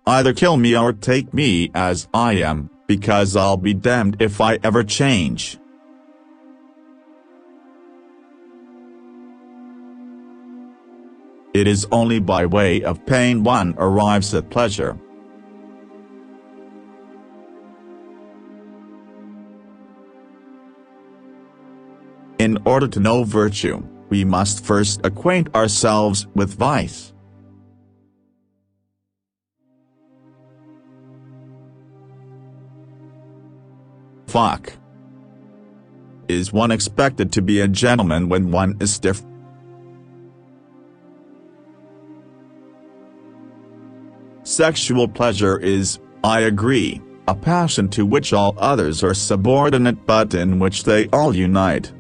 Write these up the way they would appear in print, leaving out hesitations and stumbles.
Either kill me or take me as I am, because I'll be damned if I ever change. It is only by way of pain one arrives at pleasure. In order to know virtue, we must first acquaint ourselves with vice. Fuck. Is one expected to be a gentleman when one is stiff? Sexual pleasure is, I agree, a passion to which all others are subordinate but in which they all unite.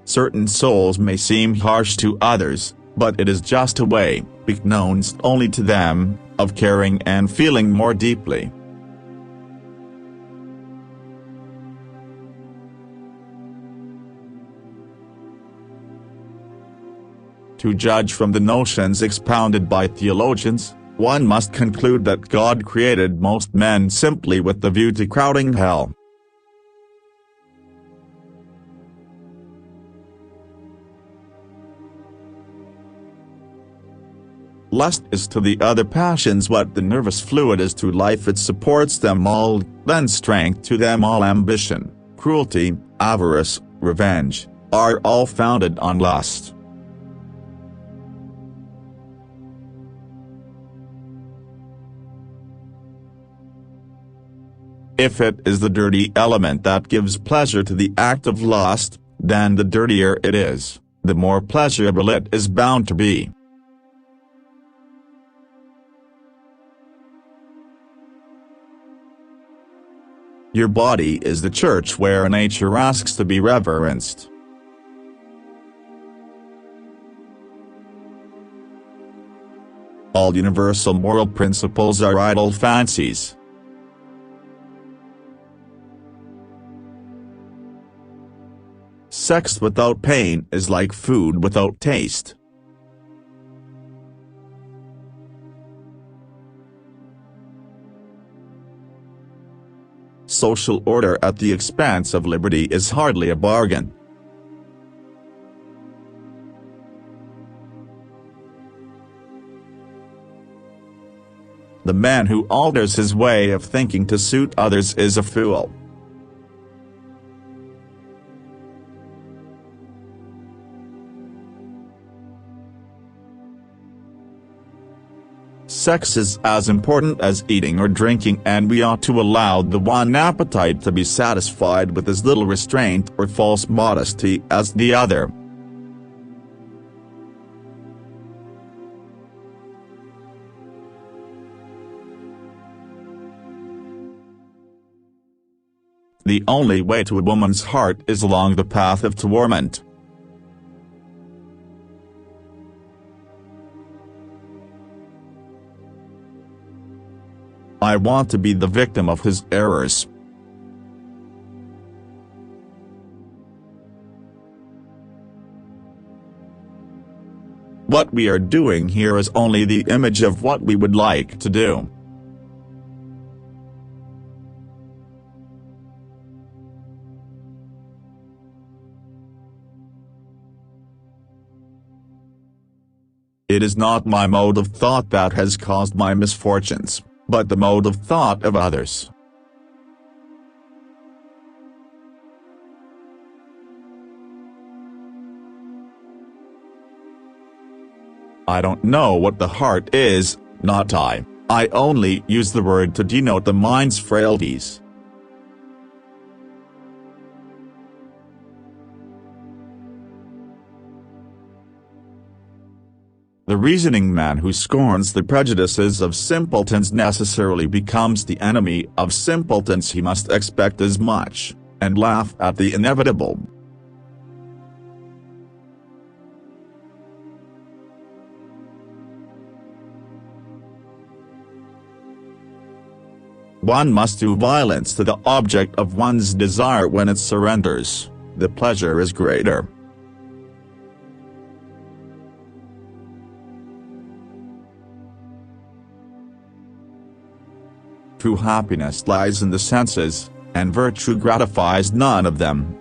Certain souls may seem harsh to others, but it is just a way, known only to them, of caring and feeling more deeply. To judge from the notions expounded by theologians, one must conclude that God created most men simply with the view to crowding hell. Lust is to the other passions what the nervous fluid is to life. It supports them all, lends strength to them all. Ambition, cruelty, avarice, revenge, are all founded on lust. If it is the dirty element that gives pleasure to the act of lust, then the dirtier it is, the more pleasurable it is bound to be. Your body is the church where nature asks to be reverenced. All universal moral principles are idle fancies. Sex without pain is like food without taste. Social order at the expense of liberty is hardly a bargain. The man who alters his way of thinking to suit others is a fool. Sex is as important as eating or drinking, and we ought to allow the one appetite to be satisfied with as little restraint or false modesty as the other. The only way to a woman's heart is along the path of torment. I want to be the victim of his errors. What we are doing here is only the image of what we would like to do. It is not my mode of thought that has caused my misfortunes, but the mode of thought of others. I don't know what the heart is, not I only use the word to denote the mind's frailties. The reasoning man who scorns the prejudices of simpletons necessarily becomes the enemy of simpletons. He must expect as much, and laugh at the inevitable. One must do violence to the object of one's desire. When it surrenders, the pleasure is greater. True happiness lies in the senses, and virtue gratifies none of them.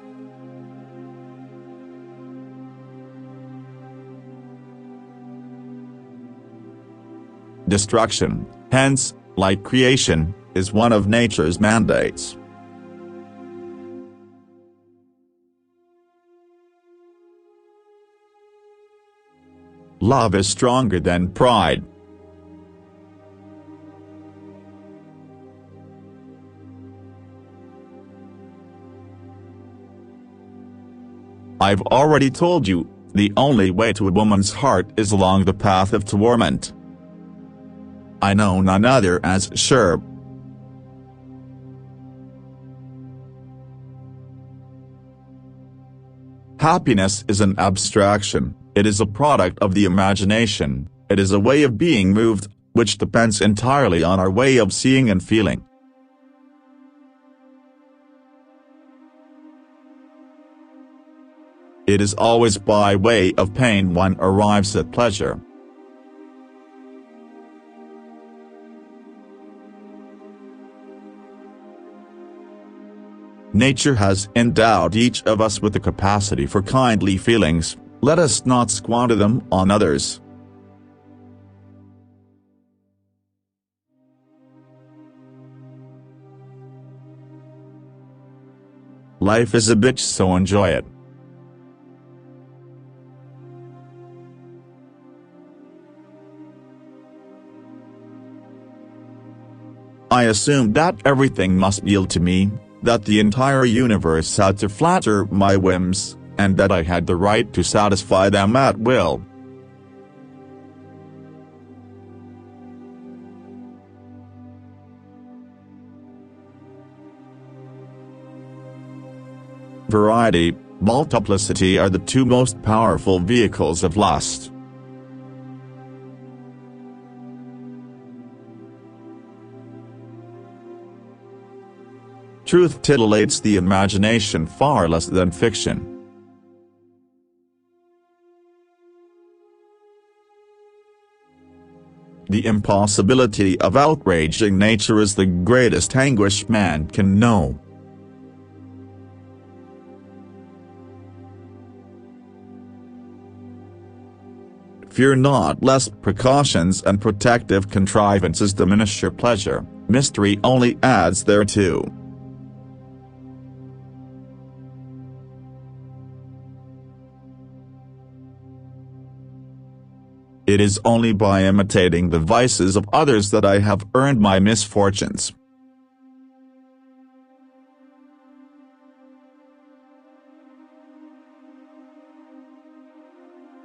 Destruction, hence, like creation, is one of nature's mandates. Love is stronger than pride. I've already told you, the only way to a woman's heart is along the path of torment. I know none other as sure. Happiness is an abstraction, it is a product of the imagination, it is a way of being moved, which depends entirely on our way of seeing and feeling. It is always by way of pain one arrives at pleasure. Nature has endowed each of us with the capacity for kindly feelings, let us not squander them on others. Life is a bitch, so enjoy it. I assumed that everything must yield to me, that the entire universe had to flatter my whims, and that I had the right to satisfy them at will. Variety, multiplicity are the two most powerful vehicles of lust. Truth titillates the imagination far less than fiction. The impossibility of outraging nature is the greatest anguish man can know. Fear not lest precautions and protective contrivances diminish your pleasure, mystery only adds thereto. It is only by imitating the vices of others that I have earned my misfortunes.